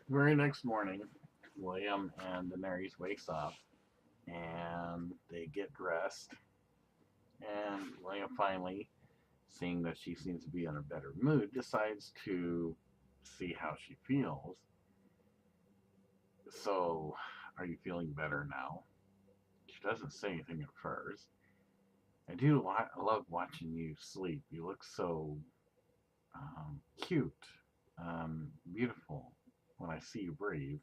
Very next morning, William and Daenerys wakes up and they get dressed. And William finally, seeing that she seems to be in a better mood, decides to see how she feels. So, are you feeling better now? She doesn't say anything at first. I love watching you sleep. You look so cute, beautiful when I see you breathe.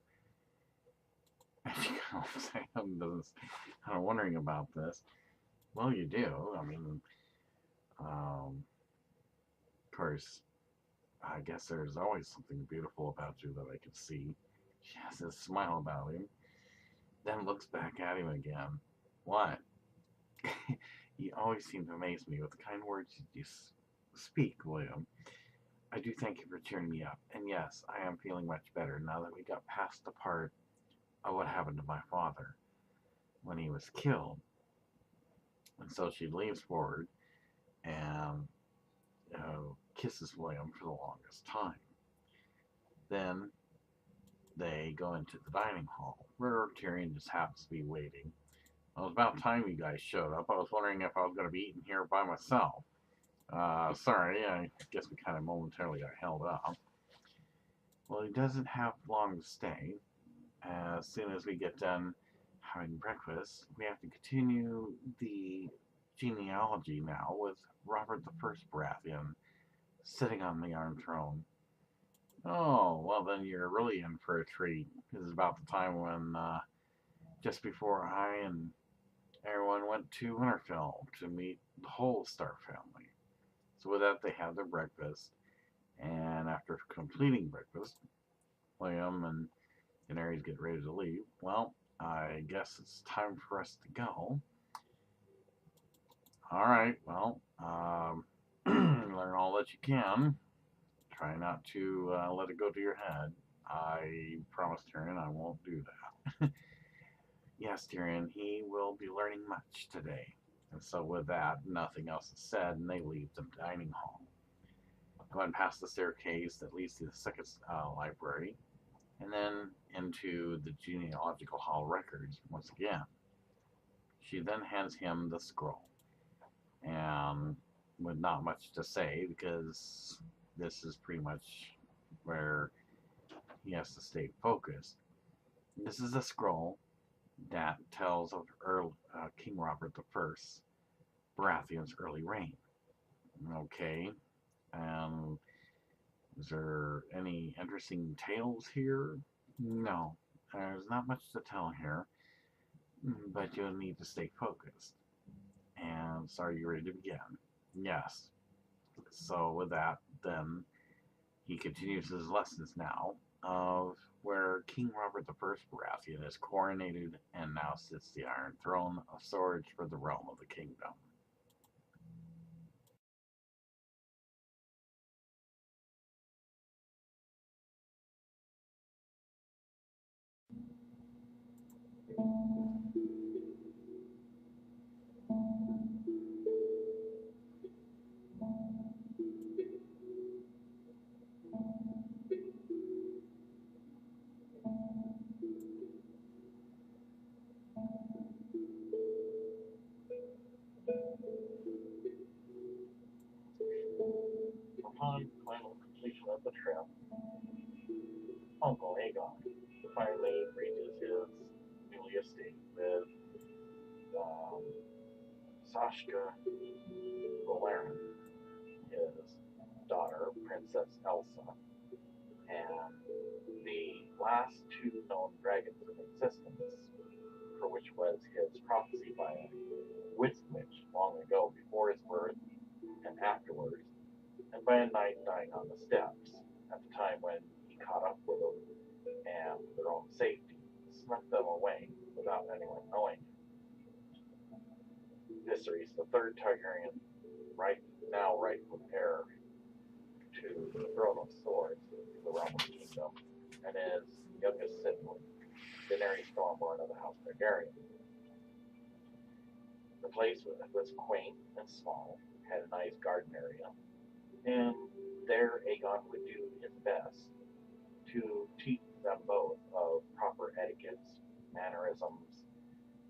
And she kind of doesn't, kind of wondering about this. Well, you do. I mean, of course, I guess there's always something beautiful about you that I can see. She has this smile about him, then looks back at him again. What? You always seem to amaze me with the kind words you speak, William. I do thank you for cheering me up. And yes, I am feeling much better now that we got past the part of what happened to my father when he was killed. And so she leans forward and kisses William for the longest time. Then they go into the dining hall where Tyrion just happens to be waiting. Well, it was about time you guys showed up. I was wondering if I was going to be eating here by myself. Sorry, I guess we kind of momentarily got held up. Well, he doesn't have long to stay. As soon as we get done having breakfast, we have to continue the genealogy now with Robert I Baratheon sitting on the Iron Throne. Oh, well, then you're really in for a treat. This is about the time when, just before I and everyone went to Winterfell to meet the whole Stark family. So with that, they have their breakfast, and after completing breakfast, William and Daenerys get ready to leave. Well, I guess it's time for us to go. All right, well, learn all that you can. Try not to let it go to your head. I promise, Tyrion, I won't do that. Yes, Tyrion, he will be learning much today. And so, with that, nothing else is said, and they leave the dining hall. Going past the staircase that leads to the second library, and then into the genealogical hall records once again. She then hands him the scroll, and with not much to say because this is pretty much where he has to stay focused. This is a scroll that tells of King Robert I Baratheon's early reign. Okay, um, is there any interesting tales here? No, there's not much to tell here, but you'll need to stay focused. And so, are you ready to begin? Yes. So, with that, then he continues his lessons now of where King Robert I Baratheon is coronated and now sits the Iron Throne of Swords for the realm of the kingdom. Upon final completion of the trip, Uncle Aegon finally reaches his newly estate with um, Sashka Valerin, his daughter, Princess Elsa, and the last two known dragons in existence, for which was his prophecy by a witch long ago before his birth and afterwards, and by a knight dying on the steps at the time when he caught up with them and, for their own safety, snuck them away without anyone knowing. Viserys III Targaryen, right now rightful heir to the throne of swords, the realm of the kingdom, and his youngest sibling, Daenerys Stormborn of the House Targaryen. The place was quaint and small, had a nice garden area, and there Aegon would do his best to teach them both of proper etiquettes, mannerisms,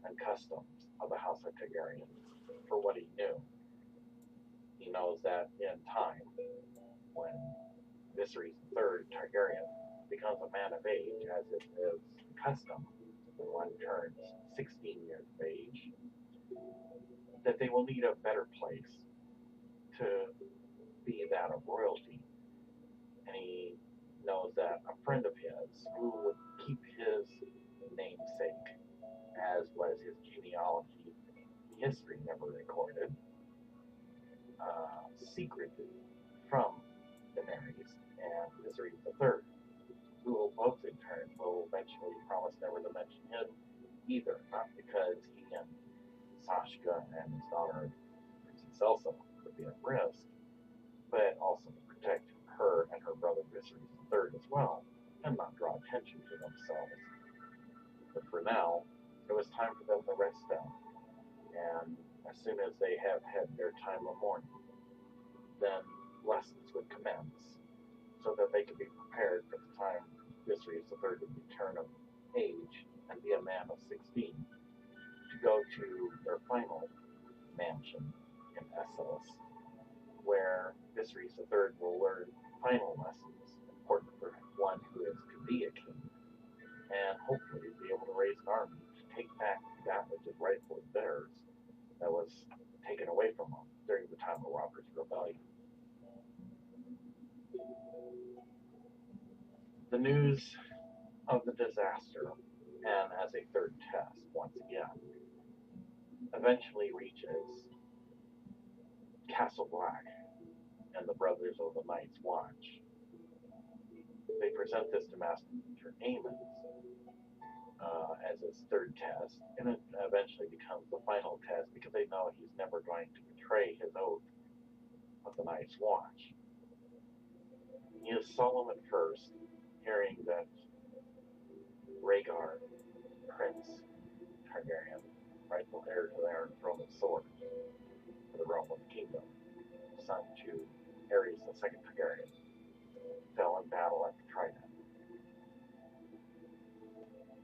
and customs of the House of Targaryen for what he knew. He knows that in time, when Viserys III Targaryen becomes a man of age, as it is custom when one turns 16 years of age, that they will need a better place to be that of royalty. And he knows that a friend of his who would keep his namesake, as was his genealogy history never recorded, secreted from Daenerys and Viserys III, who will both in turn will eventually promise never to mention him either, not because he and Sashka and his daughter Princess Elsa would be at risk, but also to protect her and her brother Viserys III as well, and not draw attention to themselves. But for now, it was time for them to rest down, and as soon as they have had their time of mourning, then lessons would commence, so that they could be prepared for the time Viserys III would return of age and be a man of 16, to go to their final mansion in Essos, where Viserys III will learn final lessons important for one who is to be a king, and hopefully be able to raise an army to take back that which is rightfully theirs that was taken away from them during the time of Robert's Rebellion. The news of the disaster, and as a third test once again, eventually reaches Castle Black and the Brothers of the Night's Watch. They present this to Master Aemon as his third test, and it eventually becomes the final test because they know he's never going to betray his oath of the Night's Watch. He is solemn at first, hearing that Rhaegar, Prince Targaryen, rightful heir to the Iron Throne of Swords, for the realm of the kingdom, son to Aerys II Targaryen, fell in battle at the Trident.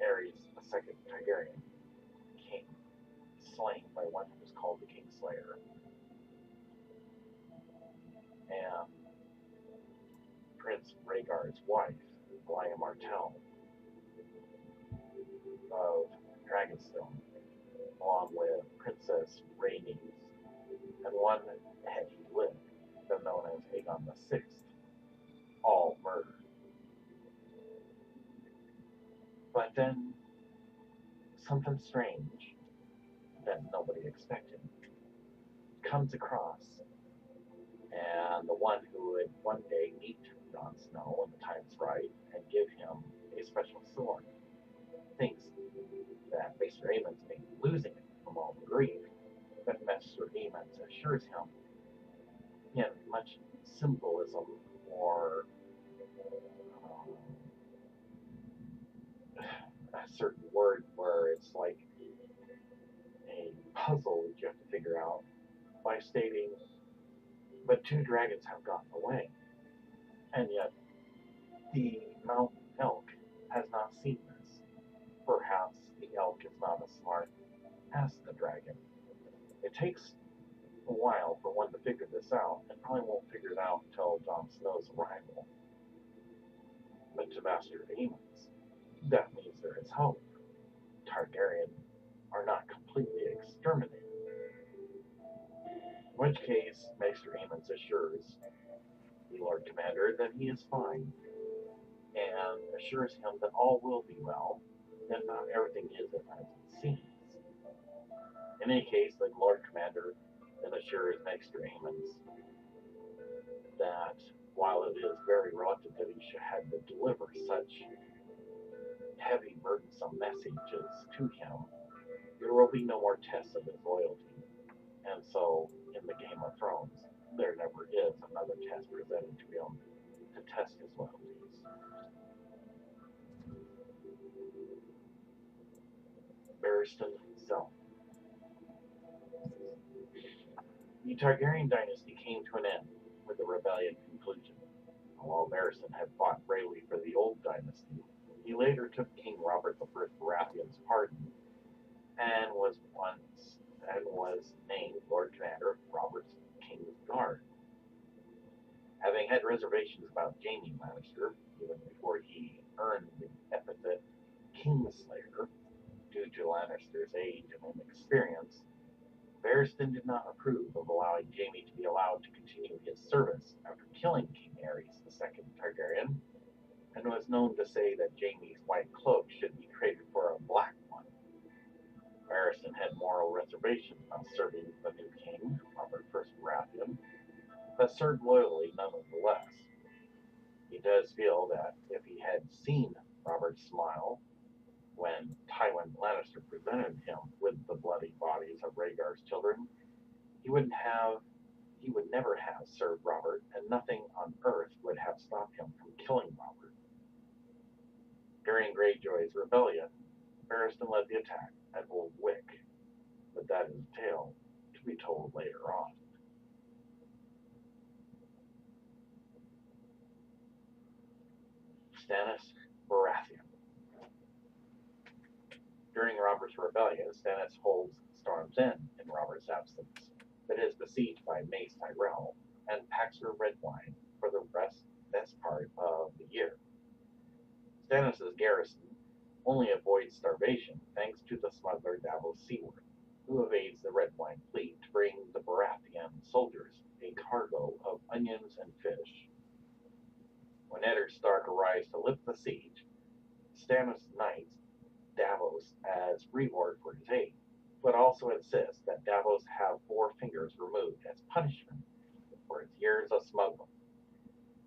Aerys II Targaryen, king, slain by one who was called the Kingslayer, and Prince Rhaegar's wife, Lyanna Martell, of Dragonstone, along with Princess Rhaenys, and one had he lived, then known as Aegon VI, all murdered. But then, something strange that nobody expected comes across, and the one who would one day meet Jon Snow when the time's right and give him a special sword thinks that Maester Aemon's maybe losing it from all the grief, but Maester Aemon assures him in much symbolism or a certain word where it's like a puzzle that you have to figure out by stating, but two dragons have gotten away, and yet the mountain elk has not seen this. Perhaps the elk is not as smart as the dragon. It takes a while for one to figure this out, and probably won't figure it out until Jon Snow's arrival. But to Master Aemon's, that means there is hope. Targaryen are not completely exterminated. In which case, Maester Aemon assures the Lord Commander that he is fine, and assures him that all will be well, and not everything is as it seems. In any case, the Lord Commander then assures Maester Aemon that while it is very reluctant that he should have to deliver such heavy, burdensome messages to him, there will be no more tests of his loyalty. And so, in the Game of Thrones, there never is another test presented to him to test his loyalties. Barristan Selmy. The Targaryen dynasty came to an end with the rebellion conclusion. While Barristan had fought bravely for the old dynasty, he He later took King Robert I Baratheon's pardon and was named Lord Commander of Robert's King's Guard. Having had reservations about Jaime Lannister, even before he earned the epithet Kingslayer, due to Lannister's age and inexperience, Barristan did not approve of allowing Jaime to be allowed to continue his service after killing King Aerys II Targaryen, and was known to say that Jaime's white cloak should be traded for a black one. Barristan had moral reservations about serving the new king, Robert I Baratheon, but served loyally nonetheless. He does feel that if he had seen Robert smile when Tywin Lannister presented him with the bloody bodies of Rhaegar's children, he would never have served Robert, and nothing on earth would have stopped him from killing Robert. During Greyjoy's rebellion, Barristan led the attack at Old Wick, but that is a tale to be told later on. Stannis Baratheon. During Robert's rebellion, Stannis holds Storm's End in Robert's absence, but is besieged by Mace Tyrell and packs her red wine for the best part of the year. Stannis' garrison only avoids starvation thanks to the smuggler Davos Seaworth, who evades the red wine fleet to bring the Baratheon soldiers a cargo of onions and fish. When Eddard Stark arrives to lift the siege, Stannis knights Davos as reward for his aid, but also insists that Davos have 4 fingers removed as punishment for his years of smuggling.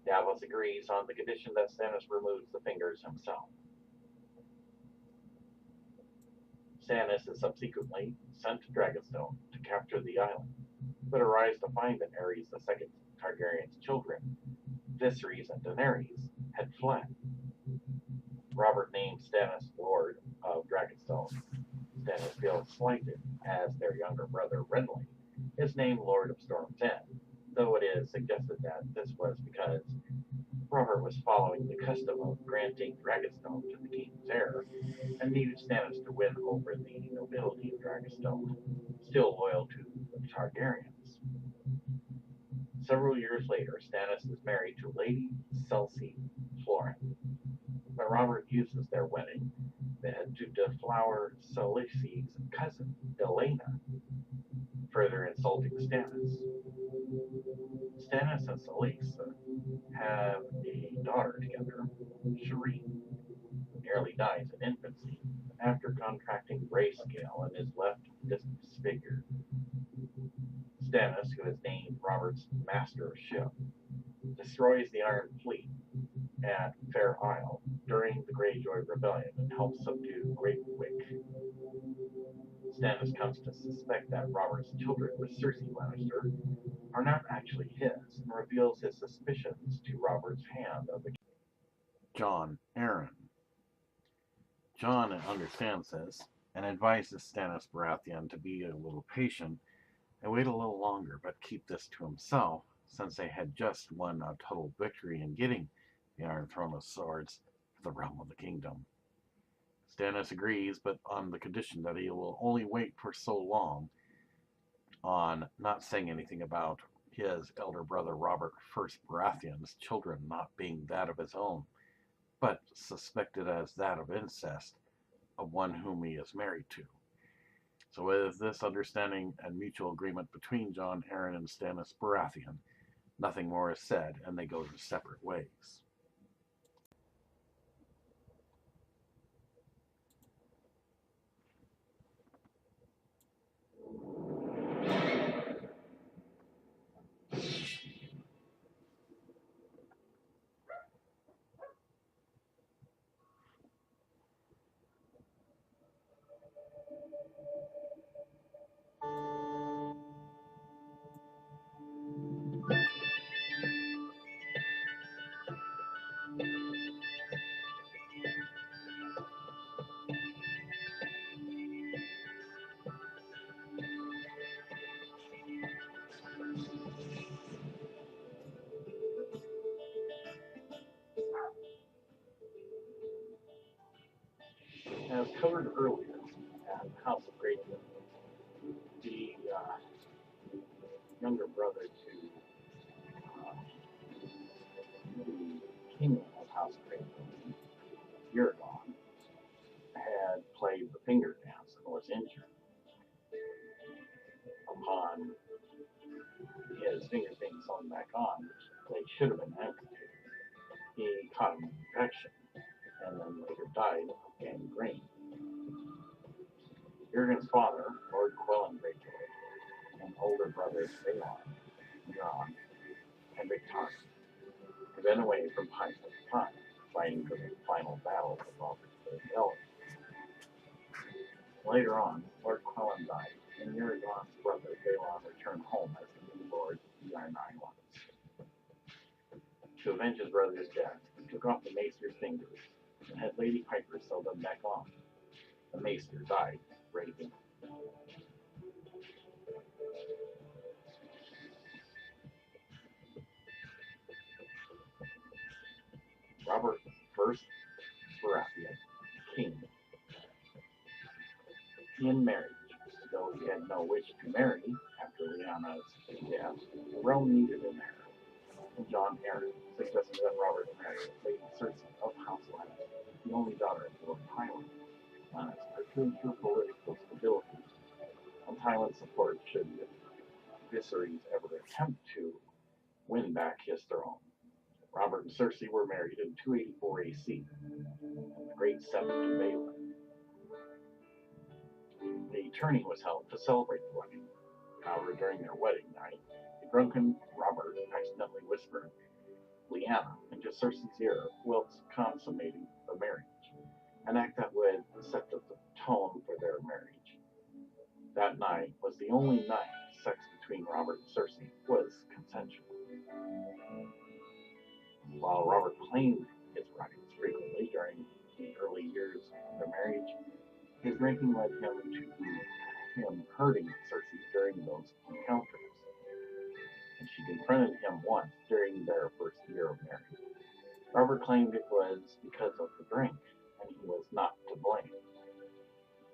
Davos agrees on the condition that Stannis removes the fingers himself. Stannis is subsequently sent to Dragonstone to capture the island, but arrives to find that Aerys II Targaryen's children, Viserys and Daenerys, had fled. Robert named Stannis Lord of Dragonstone. Stannis feels slighted as their younger brother Renly is named Lord of Storm's End, though it is suggested that this was because Robert was following the custom of granting Dragonstone to the king's heir, and needed Stannis to win over the nobility of Dragonstone, still loyal to the Targaryens. Several years later, Stannis is married to Lady Cersei Florent. When Robert uses their wedding bed to deflower Cersei's cousin, Elena, further insulting Stannis. Stannis and Cersei have a daughter together, Shireen, who nearly dies in infancy after contracting grayscale and is left disfigured. Stannis, who is named Robert's Master of Ship, destroys the Iron Fleet at Fair Isle during the Greyjoy Rebellion and helps subdue Great Wick. Stannis comes to suspect that Robert's children with Cersei Lannister are not actually his, and reveals his suspicions to Robert's hand of the Jon Arryn. Jon understands this and advises Stannis Baratheon to be a little patient and wait a little longer, but keep this to himself, since they had just won a total victory in getting the Iron Throne of Swords for the realm of the kingdom. Stannis agrees, but on the condition that he will only wait for so long, on not saying anything about his elder brother Robert I Baratheon's children not being that of his own, but suspected as that of incest of one whom he is married to. So with this understanding and mutual agreement between Jon Arryn and Stannis Baratheon, nothing more is said, and they go their separate ways. As covered earlier at House of Greyjoy, the younger brother to the king of House Greyjoy, Aegon, had played the finger dance and was injured. Upon his fingers being sewn back on, they should have been amputated. He caught an infection and then later died of gangrene. Aegon's father, Lord Quellen Greyjoy, and older brothers Balon, Euron, and Victarion had been away from time to time, fighting for the final battle of Robert I Baratheon. Later on, Lord Quellen died, and Aegon's brother Balon returned home as the new Lord Jaime Lanisters. To avenge his brother's death, he took off the maester's fingers and had Lady Piper sew them back on. The maester died raving. Robert I Baratheon, king. In marriage, though he had no wish to marry after Lyanna's death, Rome needed an heir, and John Arryn suggested that Robert marry Lady Cersei of House Lannister, the only daughter of Lord Tywin Lannister, to ensure political stability and Tywin's support should Viserys ever attempt to win back his throne. Robert and Cersei were married in 284 AC, the Great Seven to Balon. The tourney was held to celebrate the wedding. However, during their wedding night, a drunken Robert accidentally whispered Lyanna into Cersei's ear whilst consummating the marriage, an act that would set the tone for their marriage. That night was the only night sex between Robert and Cersei was consensual. While Robert claimed his rights frequently during the early years of their marriage, his drinking led him to him hurting Cersei during those encounters, and she confronted him once during their first year of marriage. Robert claimed it was because of the drink, and he was not to blame.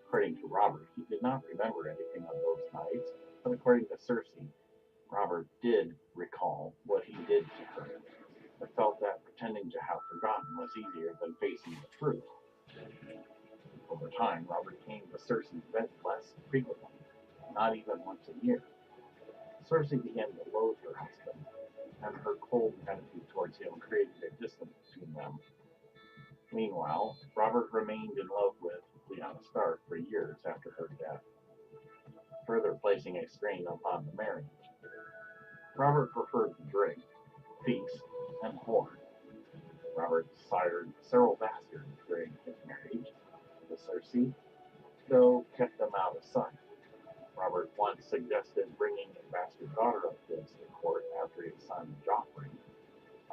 According to Robert, he did not remember anything on those nights, but according to Cersei, Robert did recall what he did to her, but felt that pretending to have forgotten was easier than facing the truth. Over time, Robert came to Cersei's bed less frequently, not even once a year. Cersei began to loathe her husband, and her cold attitude towards him created a distance between them. Meanwhile, Robert remained in love with Lyanna Stark for years after her death, further placing a strain upon the marriage. Robert preferred to drink, feast, and hoard. Robert sired several bastards during his marriage with Cersei, though kept them out of sight. Robert once suggested bringing a bastard daughter of his to court after his son Jeoffrey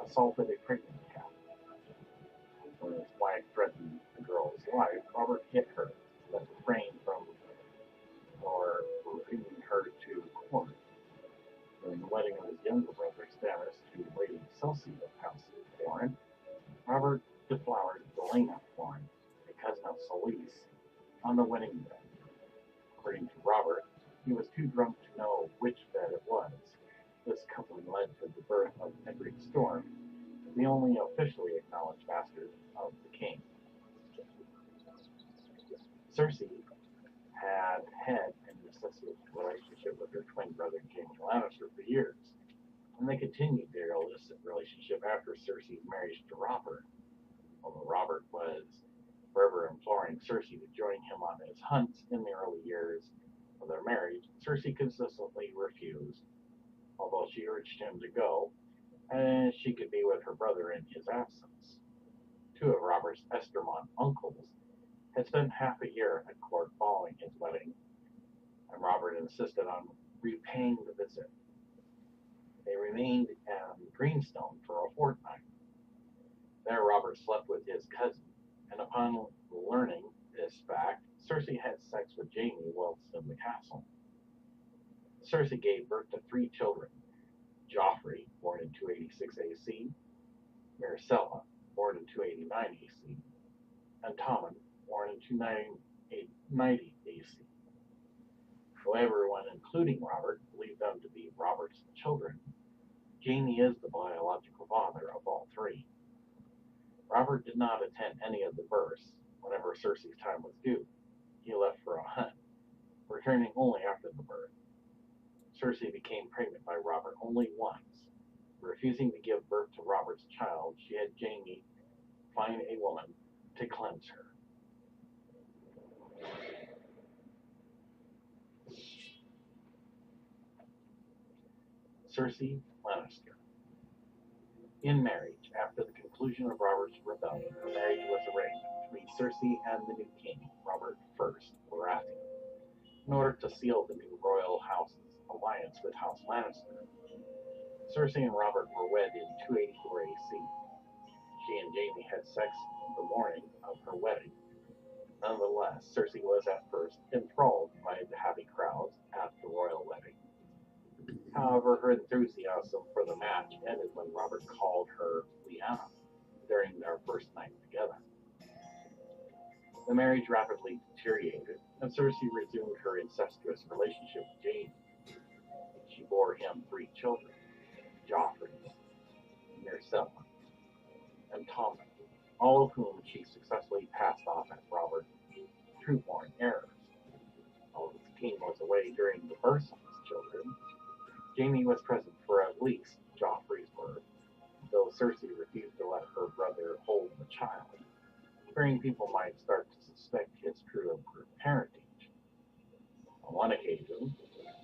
assaulted a pregnant cat. When his wife threatened the girl's life, Robert hit her, but refrained from bringing her to court. During the wedding of his younger brother Deanerys to Lady Cersei of House Targaryen, Robert deflowered Balon Targaryen, a cousin of Khaleesis, on the wedding bed. According to Robert, he was too drunk to know which bed it was. This coupling led to the birth of Edric Storm, the only officially acknowledged bastard of the king. Cersei had had an incestuous relationship with her twin brother Jaime Lannister for years, and they continued their illicit relationship after Cersei's marriage to Robert. Although Robert was forever imploring Cersei to join him on his hunts in the early years of their marriage, Cersei consistently refused, although she urged him to go, and she could be with her brother in his absence. Two of Robert's Estermont uncles had spent half a year at court following his wedding, and Robert insisted on repaying the visit. They remained in Greenstone for a fortnight. There Robert slept with his cousin, and upon learning this fact, Cersei had sex with Jaime whilst in the castle. Cersei gave birth to 3 children: Jeoffrey, born in 286 AC, Myrcella, born in 289 AC, and Tommen, born in 290 AC. Though everyone, including Robert, believed them to be Robert's children, Jaime is the biological father of all three. Robert did not attend any of the births. Whenever Cersei's time was due, he left for a hunt, returning only after the birth. Cersei became pregnant by Robert only once. Refusing to give birth to Robert's child, she had Jaime find a woman to cleanse her. Cersei Lannister. In marriage, after the conclusion of Robert's rebellion, a marriage was arranged between Cersei and the new king, Robert I Baratheon, in order to seal the new royal house's alliance with House Lannister. Cersei and Robert were wed in 284 AC. She and Jaime had sex the morning of her wedding. Nonetheless, Cersei was at first enthralled by the happy crowds at the royal wedding. However, her enthusiasm for the match ended when Robert called her Lyanna during their first night together. The marriage rapidly deteriorated, and Cersei resumed her incestuous relationship with Jaime. She bore him 3 children, Joffrey, Myrcella, and Tommen, all of whom she successfully passed off as Robert's true-born heirs. While the king was away during the births of his children, Jaime was present for at least Joffrey's birth, though Cersei refused to let her brother hold the child, fearing people might start to suspect his true parentage. On one occasion,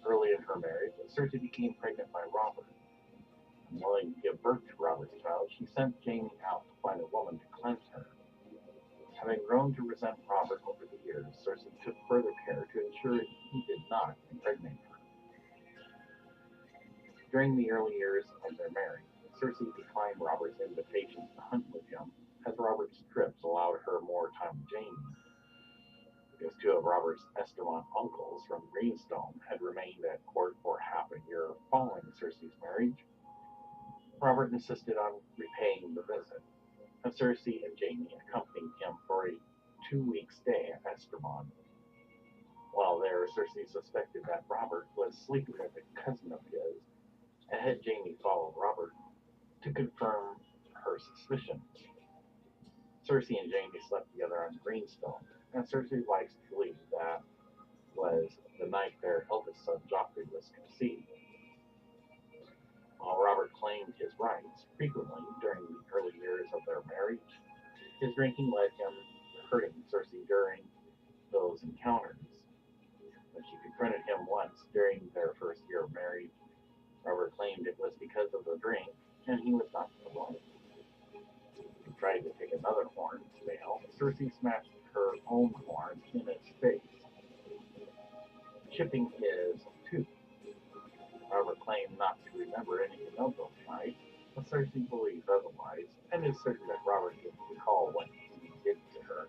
early in her marriage, Cersei became pregnant by Robert. Unwilling to give birth to Robert's child, she sent Jaime out to find a woman to cleanse her. Having grown to resent Robert over the years, Cersei took further care to ensure he did not impregnate her. During the early years of their marriage, Cersei declined Robert's invitations to hunt with him, as Robert's trips allowed her more time with Jaime. Because 2 of Robert's Estermont uncles from Greenstone had remained at court for half a year following Cersei's marriage, Robert insisted on repaying the visit, and Cersei and Jaime accompanied him for a 2-week stay at Estermont. While there, Cersei suspected that Robert was sleeping with a cousin of his, and had Jaime follow Robert to confirm her suspicions. Cersei and Jaime slept together on Greenstone, and Cersei likes to believe that was the night their eldest son Joffrey was conceived. While Robert claimed his rights frequently during the early years of their marriage, his drinking led him hurting Cersei during those encounters. When she confronted him once during their first year of marriage, Robert claimed it was because of the drink, and he was not alone. He tried to take another horn to nail. Cersei smashed her own horn in his face, chipping his tooth. Robert claimed not to remember anything of those nights, but Cersei believed otherwise, and is certain that Robert didn't recall what he did to her,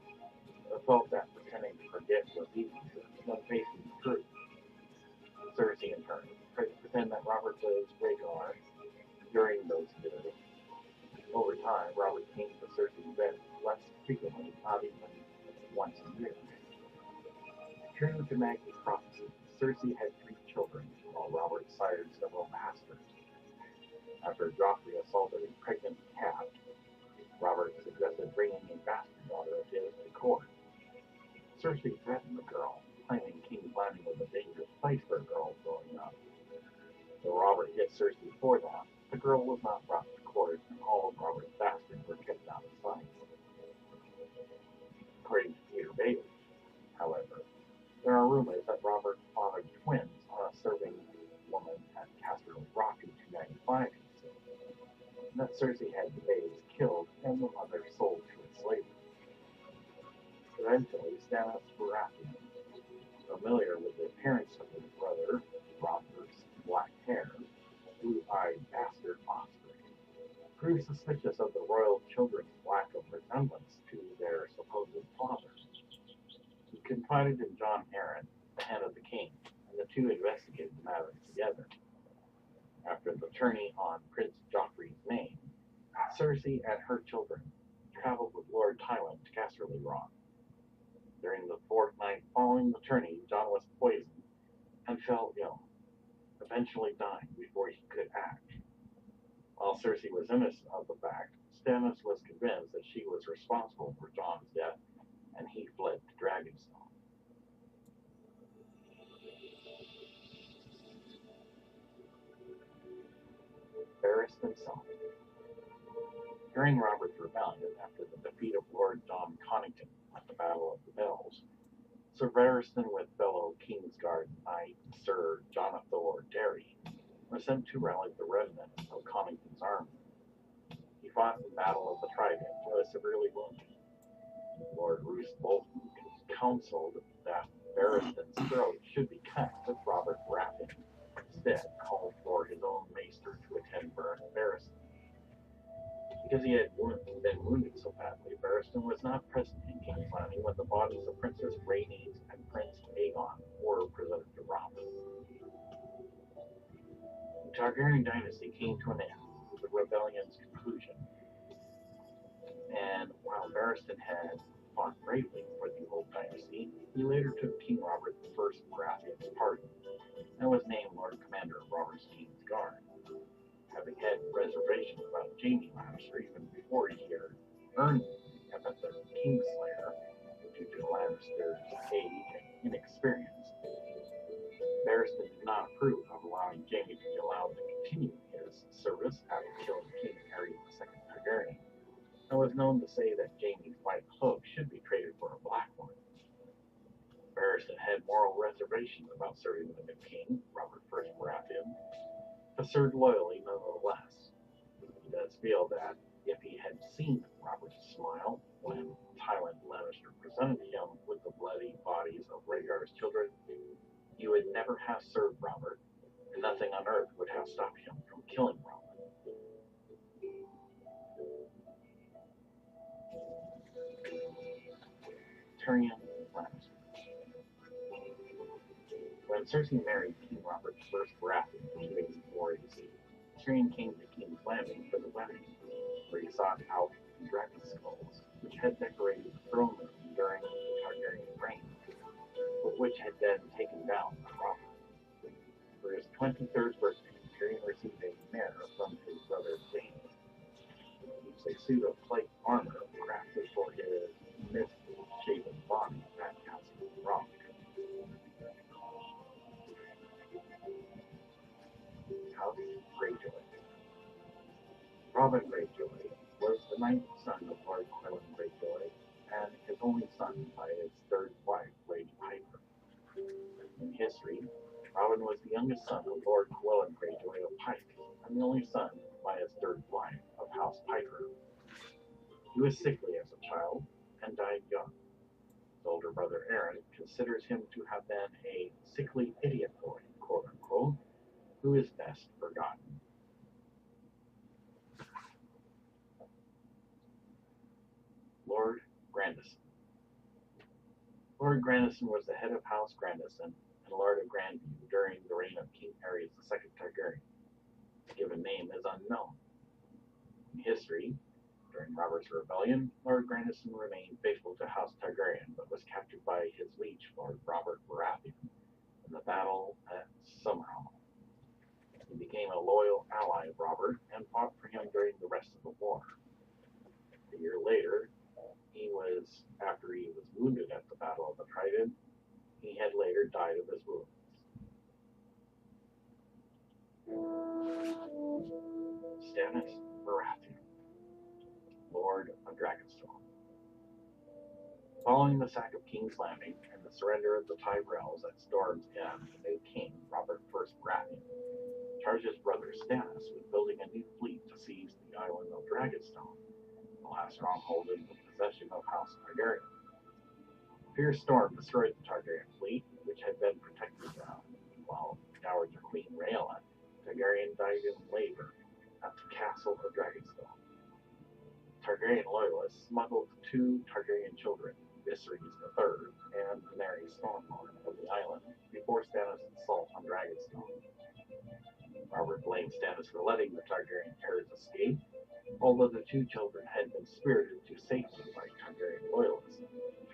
but felt that pretending to forget was easier than facing the truth. Cersei, in turn, tried to pretend that Robert was Greyjoy during those years. Over time, Robert came to Cersei's bed less frequently, not even once a year. True to Maggie's prophecy, Cersei had 3 children, while Robert sired several bastards. After Joffrey assaulted a pregnant cat, Robert suggested bringing a bastard daughter of his to court. Cersei threatened the girl, claiming King's Landing was a dangerous place for a girl growing up. Though Robert hit Cersei for that, the girl was not brought to court, and all of Robert's bastards were kept out of sight. According to Peter Bailey, however, there are rumors that Robert fathered twins on a serving woman at Casterly Rock in 295 BC, and that Cersei had the babes killed and the mother sold to enslavement. Eventually, Stannis Baratheon, familiar with the appearance of his brother Robert's black-haired, blue-eyed bastard offspring, grew suspicious of the royal children's lack of resemblance to their supposed father. He confided in Jon Arryn, the hand of the king, and the 2 investigated the matter together. After the tourney on Prince Joffrey's name, Cersei and her children traveled with Lord Tywin to Casterly Rock. During the fortnight following the tourney, Jon was poisoned and fell ill, eventually dying before he could act. While Cersei was innocent of the fact, Stannis was convinced that she was responsible for Jon's death, and he fled to Dragonstone. Varys himself. During Robert's Rebellion, after the defeat of Lord John Connington at the Battle of the Bells, Sir Varys with fellow Kingsguard Knight Sir Jonathan Derry was sent to rally the remnants of Connington's army. He fought in the Battle of the Trident and was severely wounded. Lord Roose Bolton counseled that Barristan's throat should be cut, but Robert Baratheon instead called for his own maester to attend Barristan. Because he had been wounded so badly, Barristan was not present in King's Landing when the bodies of Princess Rhaenys and Prince Aegon were presented to Robert. The Targaryen Dynasty came to an end with the rebellion's conclusion, and while Barristan had fought bravely for the old dynasty, he later took King Robert I Baratheon's pardon and was named Lord Commander of Robert's King's Guard. Having had reservations about Jaime Lannister even before he had earned the epithet Kingslayer due to Lannister's age and inexperience, Barristan did not approve of allowing Jaime to be allowed to continue his service after killing King Aegon II Targaryen, and was known to say that Jaime's white cloak should be traded for a black one. Barristan had moral reservations about serving the new king, Robert I Baratheon, but served loyally nonetheless. He does feel that if he had seen Robert's smile when Tywin Lannister presented him with the bloody bodies of Rhaegar's children, he would never have served Robert, and nothing on earth would have stopped him from killing Robert. Tyrion Lannister. When Cersei married King Robert I Baratheon 2 days before his decease, Tyrion came to King's Landing for the wedding, where he sought out the dragon skulls, which had decorated the throne room during the Targaryen reign, but which had been taken down by Robert. For his 23rd birthday, Tyrion received a mare from his brother Jaime. He used a suit of plate armor crafted for his misshapen body at Castle Rock. House Greyjoy. Robin Greyjoy was the ninth son of Lord Quillen Greyjoy and his only son by his third wife, Lady Piper. In history, Robin was the youngest son of Lord Quillen Greyjoy of Pike and the only son by his third wife of House Piper. He was sickly as a child and died young. His older brother Aaron considers him to have been a sickly idiot boy, quote unquote, who is best forgotten. Lord Grandison. Lord Grandison was the head of House Grandison and Lord of Grandview during the reign of King Aegon II Targaryen. His given name is unknown. In history, during Robert's Rebellion, Lord Grandison remained faithful to House Targaryen, but was captured by his liege, Lord Robert Baratheon, in the battle at Summerhall. He became a loyal ally of Robert and fought for him during the rest of the war. A year later, after he was wounded at the Battle of the Trident, he had later died of his wounds. Stannis Baratheon, Lord of Dragonstone. Following the sack of King's Landing and the surrender of the Tyrells at Storm's End, the new king, Robert I Baratheon, charged his brother Stannis with building a new fleet to seize the island of Dragonstone, the last stronghold in the possession of House Targaryen. A fierce storm destroyed the Targaryen fleet, which had been protected while Dowager Queen Rhaella Targaryen died in labor at the castle of Dragonstone. Targaryen loyalists smuggled 2 Targaryen children, Viserys III and Daenerys Stormborn, of the island before Stannis' assault on Dragonstone. Robert blamed Stannis for letting the Targaryen heirs escape, although the 2 children had been spirited to safety by Targaryen loyalists,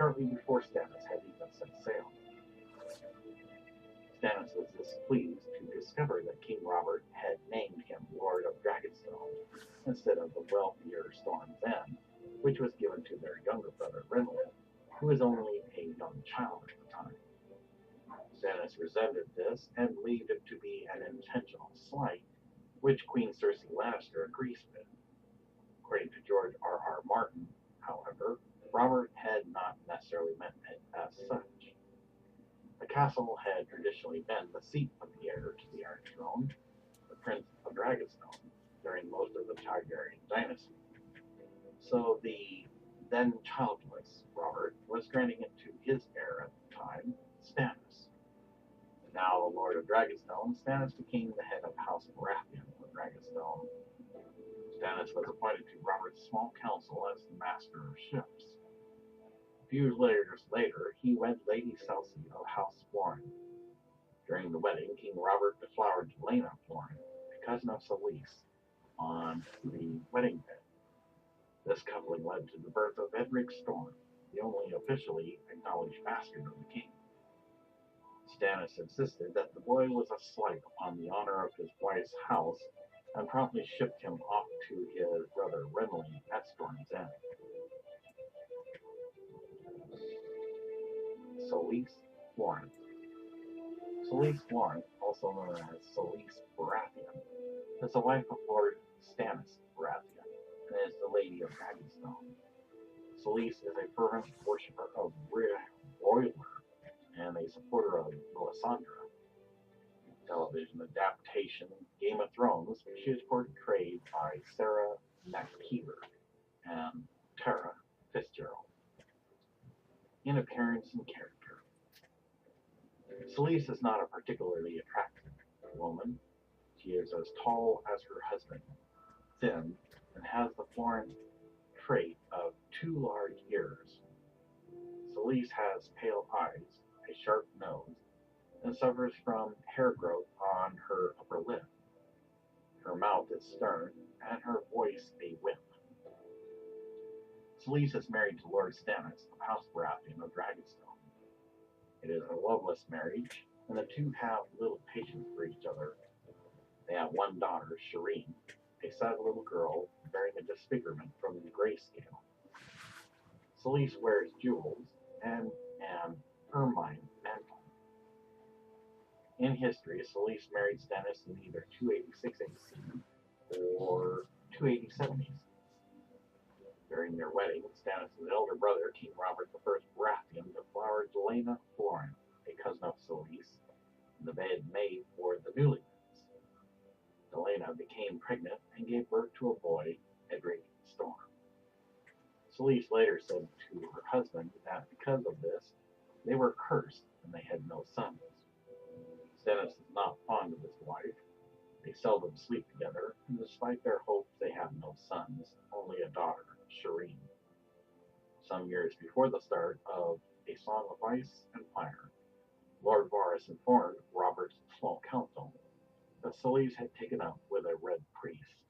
shortly before Stannis had even set sail. Stannis was displeased to discover that King Robert had named him Lord of Dragonstone instead of the wealthier Storm's End, which was given to their younger brother Renly, who was only a young child at the time. Stannis resented this and believed it to be an intentional slight, which Queen Cersei Lannister agrees with. According to George R. Martin, however, Robert had not necessarily meant it as such. The castle had traditionally been the seat of the heir to the Iron Throne, the Prince of Dragonstone, during most of the Targaryen Dynasty. So the then childless Robert was granting it to his heir at the time, Stannis. Now the Lord of Dragonstone, Stannis became the head of House Baratheon of Dragonstone. Stannis was appointed to Robert's small council as the master of ships. A few years later, he wed Lady Cersei of House Florent. During the wedding, King Robert deflowered Laena Florent, a cousin of Khaleesis, on the wedding bed. This coupling led to the birth of Edric Storm, the only officially acknowledged bastard of the king. Stannis insisted that the boy was a slight upon the honor of his wife's house and promptly shipped him off to his brother Renly at Storm's End. Khaleesis Florent. Khaleesis Florent, also known as Khaleesi Baratheon, is the wife of Lord Stannis Baratheon and is the Lady of Dragonstone. Khaleesi is a fervent worshipper of Royler and a supporter of Melisandre. Television adaptation Game of Thrones, she is portrayed by Sarah McKeever and Tara Fitzgerald. In appearance and character, Khaleesi is not a particularly attractive woman. She is as tall as her husband, thin, and has the Florent trait of two large ears. Khaleesi has pale eyes, a sharp nose, and suffers from hair growth on her upper lip. Her mouth is stern, and her voice a whip. Khaleesi is married to Lord Stannis of House Baratheon of Dragonstone. It is a loveless marriage, and the two have little patience for each other. They have one daughter, Shireen, a sad little girl bearing a disfigurement from the grayscale. Khaleesi wears jewels and an ermine mantle. In history, Khaleesi married Stannis in either 286 AC or 287 AC. During their wedding, Stannis' elder brother, King Robert I Baratheon, deflowered Laena Florent, a cousin of Khaleesi, and the bed made for the newlyweds. Laena became pregnant and gave birth to a boy, Edric Storm. Khaleesi later said to her husband that because of this, they were cursed and they had no sons. Stannis is not fond of his wife. They seldom sleep together, and despite their hopes, they have no sons, only a daughter, Shireen. Some years before the start of A Song of Ice and Fire, Lord Varys informed Robert's small council that Khaleesi had taken up with a red priest.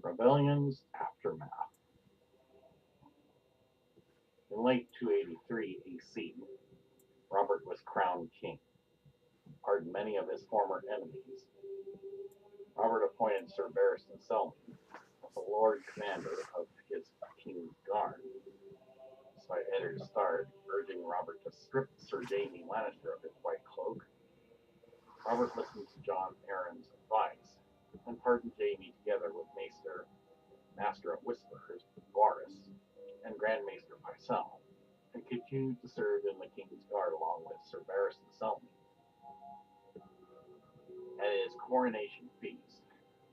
Rebellion's aftermath. In late 283 AC, Robert was crowned king, pardoned many of his former enemies. Robert appointed Sir Barristan Selmy as the Lord Commander of his King's Guard, despite Eddard Stark urging Robert to strip Sir Jaime Lannister of his white cloak. Robert listened to Jon Arryn's advice and pardoned Jaime together with Master of Whispers, Varys, and Grand Maester Pycelle, and continued to serve in the King's Guard along with Sir Barristan Selmy. At his coronation feast,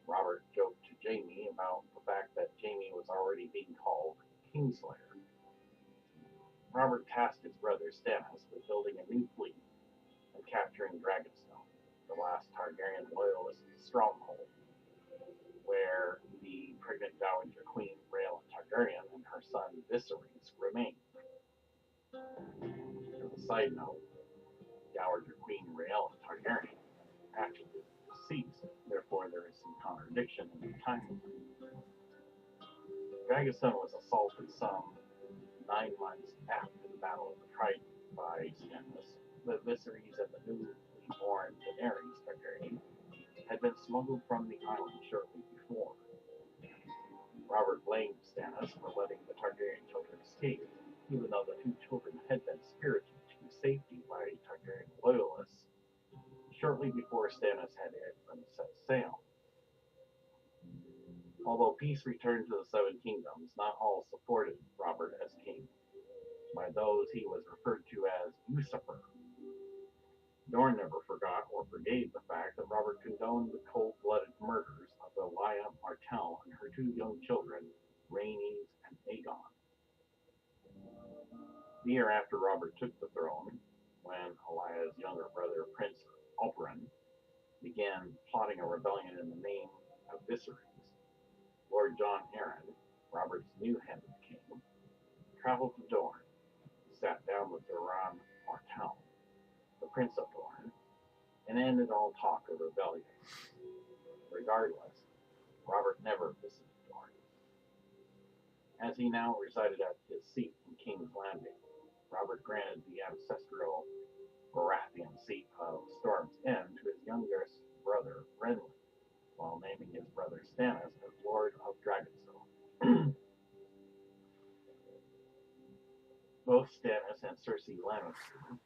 Robert joked to Jaime about the fact that Jaime was already being called Kingslayer. Robert tasked his brother Stannis with building a new fleet and capturing Dragonstone, the last Targaryen loyalist stronghold, where the pregnant Dowager Queen Rhaella Targaryen and her son Viserys remained. As a side note, Dowager Queen Rhaella Targaryen actually deceased, therefore there is some contradiction in the timeline. Dragonstone was assaulted some 9 months after the Battle of the Trident by Stannis, but Viserys and the newly born Daenerys Targaryen had been smuggled from the island shortly before. Robert blamed Stannis for letting the Targaryen children escape, even though the two children had been spirited to safety by Targaryen loyalists shortly before Stannis had set sail. Although peace returned to the Seven Kingdoms, not all supported Robert as king. By those, he was referred to as usurper. Dorne never forgot or forgave the fact that Robert condoned the cold-blooded murders of Elia Martell and her two young children, Rhaenys and Aegon. The year after Robert took the throne, when Elia's younger brother, Prince Oberyn, began plotting a rebellion in the name of Viserys, Lord Jon Arryn, Robert's new hand of the king, traveled to Dorne, sat down with Doran Martell, the Prince of Dorne, and ended all talk of rebellion. Regardless, Robert never visited Dorne. As he now resided at his seat in King's Landing, Robert granted the ancestral Baratheon seat of Storm's End to his youngest brother, Renly, while naming his brother Stannis as Lord of Dragonstone. Both Stannis and Cersei Lannister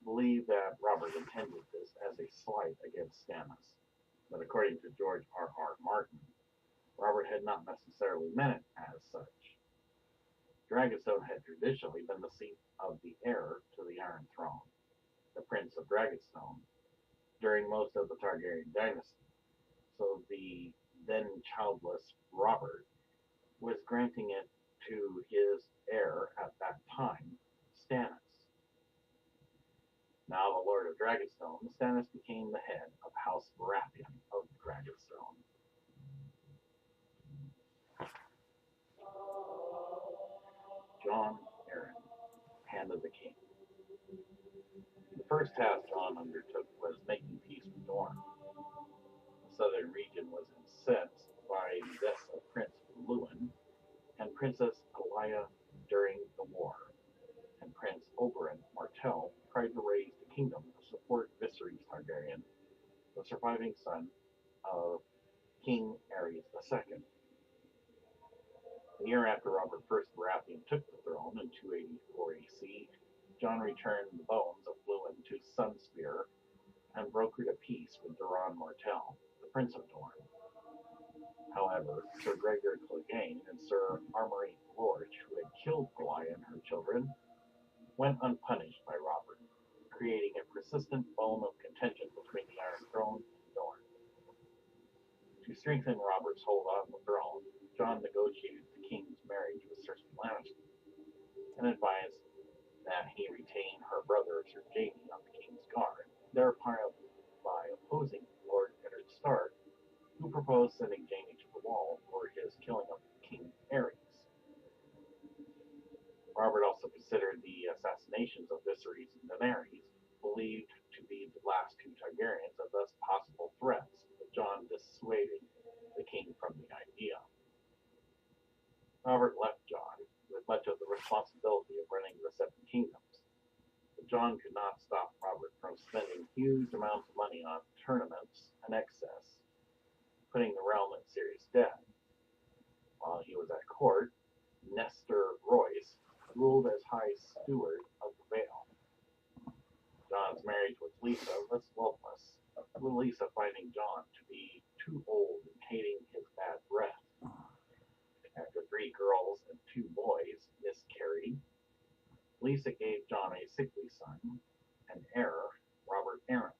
believe that Robert intended this as a slight against Stannis, but according to George R.R. Martin, Robert had not necessarily meant it as such. Dragonstone had traditionally been the seat of the heir to the Iron Throne, the Prince of Dragonstone, during most of the Targaryen Dynasty, so the then childless Robert was granting it to his heir at that time, Stannis. Now the Lord of Dragonstone, Stannis became the head of House Baratheon of Dragonstone. Jon Arryn, Hand of the King. The first task Jon undertook was making peace with Dorne. The southern region was incensed by the deaths of Prince Luwin and Princess Elia during the war, and Prince Oberyn Martell tried to raise the kingdom to support Viserys Targaryen, the surviving son of King Aerys II. The year after Robert I Baratheon took the throne in 284 AC, Jon returned the bones of Luwin to Sunspear and brokered a peace with Doran Martell, the Prince of Dorne. However, Sir Gregor Clegane and Sir Armory Lorch, who had killed Elia and her children, went unpunished by Robert, creating a persistent bone of contention between the Iron Throne and Dorne. To strengthen Robert's hold on the throne, Jon negotiated the king's marriage with Cersei Lannister and advised that he retain her brother Sir Jaime on the king's guard, thereby opposing Lord Eddard Stark, who proposed sending Jaime to the wall for his killing of King Aerys. Robert also considered the assassinations of Viserys and Daenerys, believed to be the last two Targaryens, as thus possible threats, but Jon dissuaded the king from the idea. Robert left Jon with much of the responsibility of running the Seven Kingdoms, but Jon could not stop Robert from spending huge amounts of money on tournaments and excess, putting the realm in serious debt. While he was at court, Nestor Royce ruled as High Steward of the Vale. Jon's marriage with Lisa was loveless, with Lisa finding Jon to be too old and hating his bad breath. After 3 girls and 2 boys miscarried, Lisa gave Jon a sickly son, an heir, Robert Arryn.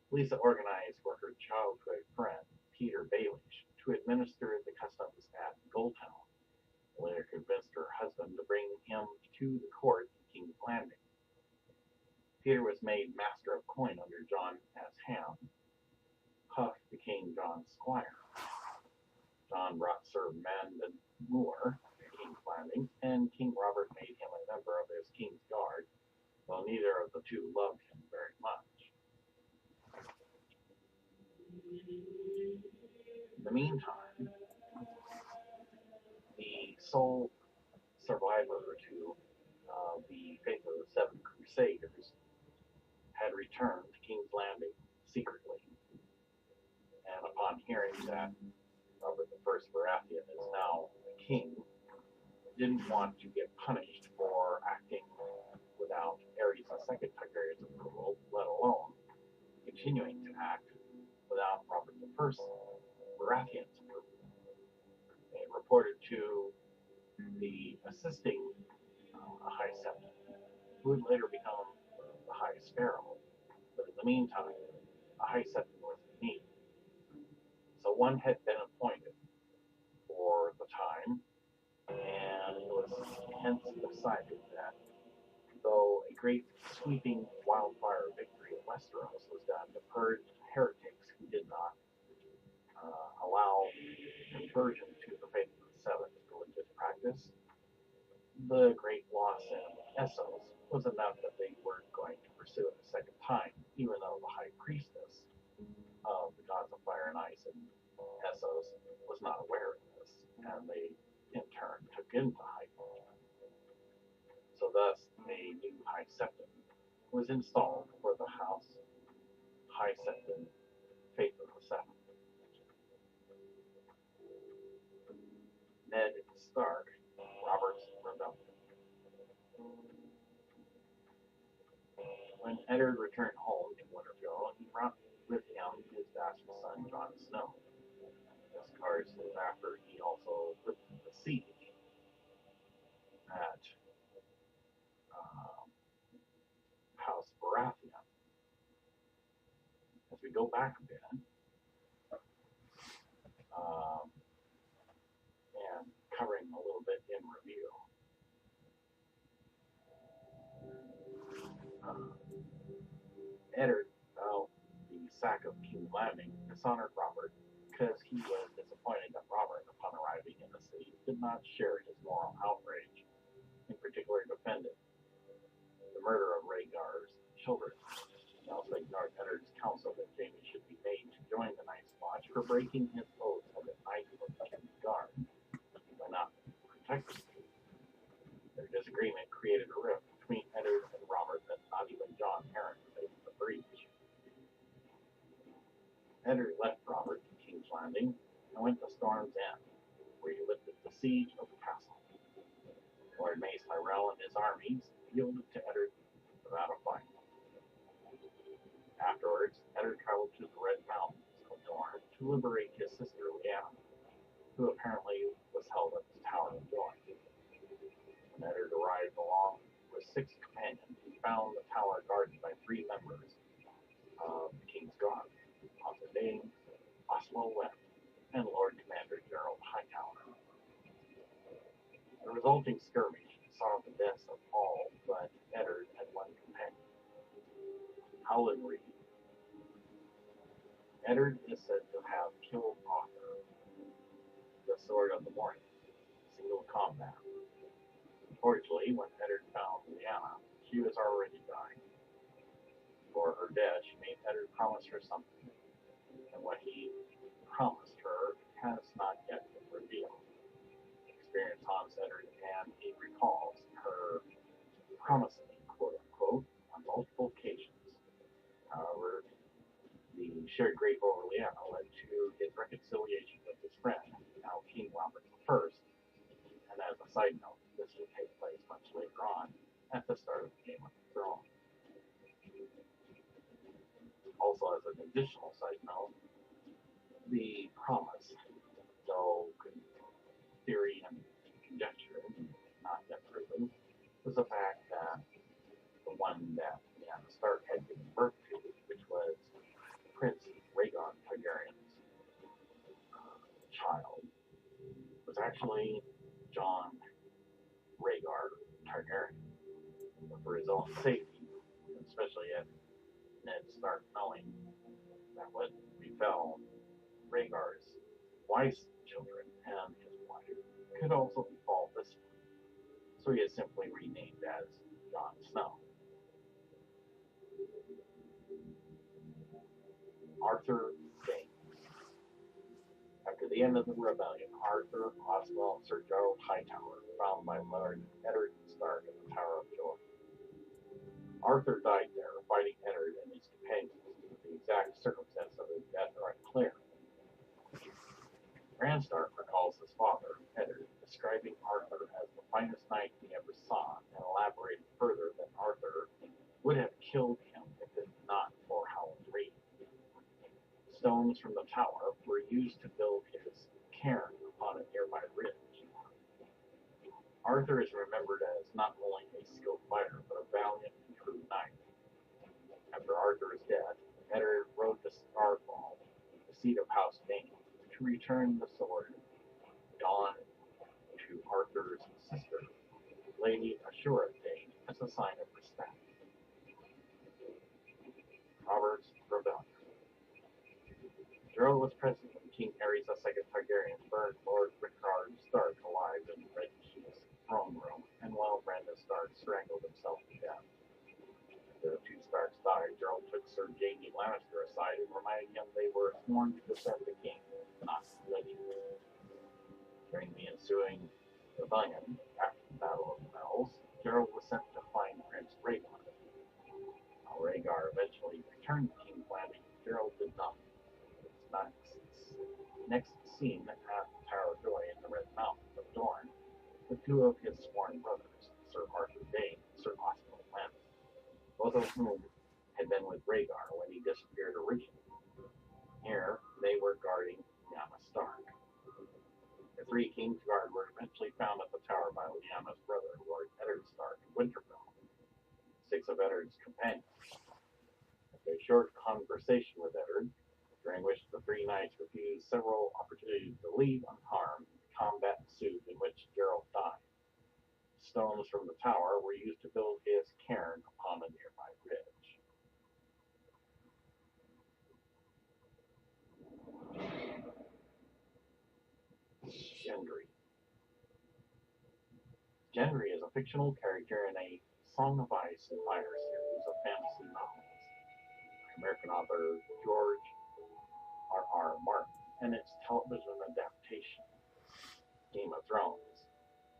Lisa organized for her childhood friend, Peter Baelish, to administer the customs at Goldtown, and later convinced her husband to bring him to the court in King's Landing. Peter was made master of coin under John as Ham. Puff became John's squire. John brought Sir Mandon Moore to King's Landing, and King Robert made him a member of his King's Guard, though neither of the two loved him very much. In the meantime, the sole survivor to the Faith of the Seven Crusaders had returned to King's Landing secretly, and upon hearing that Robert I Baratheon is now a king, didn't want to get punished for acting without Aerys II Targaryen's approval, let alone continuing to act without Robert I Baratheon's approval. They reported to the assisting High Septon, who would later become the High Sparrow. But in the meantime, a High Septon was in need. So one had been appointed for the time, and it was hence decided that though a great sweeping wildfire victory in Westeros was done to purge heretics who did not allow conversion to the Faith of the Seven as religious practice, the great loss in Essos was enough that they weren't going to pursue it a second time, even though the High Priestess of the gods of fire and ice in Essos was not aware of this, and they in turn took in the High Priestess. So thus, a new High Septon was installed for the House High Septon Faith of the Seven. Ned Stark, Robert's Rebellion. When Eddard returned home to Winterfell, he brought with him his bastard son Jon Snow. This, of course, was after he also lifted the siege at House Baratheon. As we go back a bit, and covering a little bit in review, Eddard felt the sack of King's Landing dishonored Robert because he was disappointed that Robert, upon arriving in the city, did not share his moral outrage, in particular defended the murder of Rhaegar's children. He also ignored Eddard's counsel that Jaime should be made to join the Night's Watch for breaking his oath as a knight of the King's Guard by not protecting him. Their disagreement created a rift between Eddard and Robert that not even Jon Arryn was able to breach. Eddard left Robert to King's Landing and went to Storm's End, where he lifted the siege of the castle. Lord Mace Tyrell and his armies yielded to Eddard without a fight. Afterwards, Eddard traveled to the Red Mountains of Dorne to liberate his sister Lyanna, who apparently was held at the Tower of Dorne. When Eddard arrived along with 6 companions, he found the tower guarded by 3 members of the King's Guard, Arthur Dane, Oslo West, and Lord Commander Gerald Hightower. The resulting skirmish saw the deaths of all but Eddard and 1 companion, Howland Reed. Eddard is said to have killed Arthur, the Sword of the Morning, single combat. Unfortunately, when Eddard found Lyanna, she was already dying. For her death, she made Eddard promise her something, and what he promised her has not yet been revealed. Experience haunts Eddard, and he recalls her promising, quote unquote, on multiple occasions. However, the shared grief over Lyanna led to his reconciliation with his friend, now King Robert I. And as a side note, this will take place much later on, at the start of the Game of Thrones. Also, as an additional side note, the promise, though theory and conjecture, not yet proven, was the fact that the one that Lyanna Stark had given birth to, which was Prince Aegon Targaryen's child, was actually Jon Rhaegar Targaryen. But for his own safety, and especially at Ned Stark knowing that what befell Rhaegar's wise children and his wife could also befall this one. So he is simply renamed as Jon Snow. Arthur Dayne. After the end of the rebellion, Arthur, Oswald, and Sir Gerald Hightower were found by Lord Eddard Stark at the Tower of Joy. Arthur died there, fighting Eddard and his companions. The exact circumstance of his death are unclear. Bran Stark recalls his father, Eddard, describing Arthur as the finest knight he ever saw, and elaborated further that Arthur would have killed him if it not for Howland Reed. Stones from the tower were used to build his cairn upon a nearby ridge. Arthur is remembered as not only a skilled fighter, but a valiant and true knight. After Arthur's death, Eddard rode to Starfall, the seat of House Dayne, to return the sword Dawn to Arthur's sister, Lady Ashura Dayne, as a sign of respect. Robert's Rebellion. Gerald was present when King Aerys II Targaryen burned Lord Rickard Stark alive in Red Keith's throne room, and while Brandon Stark strangled himself to death. After the two Starks died, Gerald took Sir Jaime Lannister aside and reminded him they were sworn to defend the king, not religion. During the ensuing rebellion, after the Battle of the Bells, Gerald was sent to find Prince Rhaegar. While Rhaegar eventually returned to King's Landing, Gerald did not. Next seen at the Tower of Joy in the Red Mountains of Dorne, the two of his sworn brothers, Sir Arthur Dayne and Sir Oswald Lannister, both of whom had been with Rhaegar when he disappeared originally. Here, they were guarding Lyanna Stark. The three King's Guard were eventually found at the tower by Lyanna's brother, Lord Eddard Stark, in Winterfell. 6 of Eddard's companions. After a short conversation with Eddard, during which the 3 knights refused several opportunities to leave unharmed, combat ensued in which Gerald died. Stones from the tower were used to build his cairn upon a nearby ridge. Gendry. Gendry is a fictional character in a Song of Ice and Fire series of fantasy novels by American author George R. Martin and its television adaptation, Game of Thrones.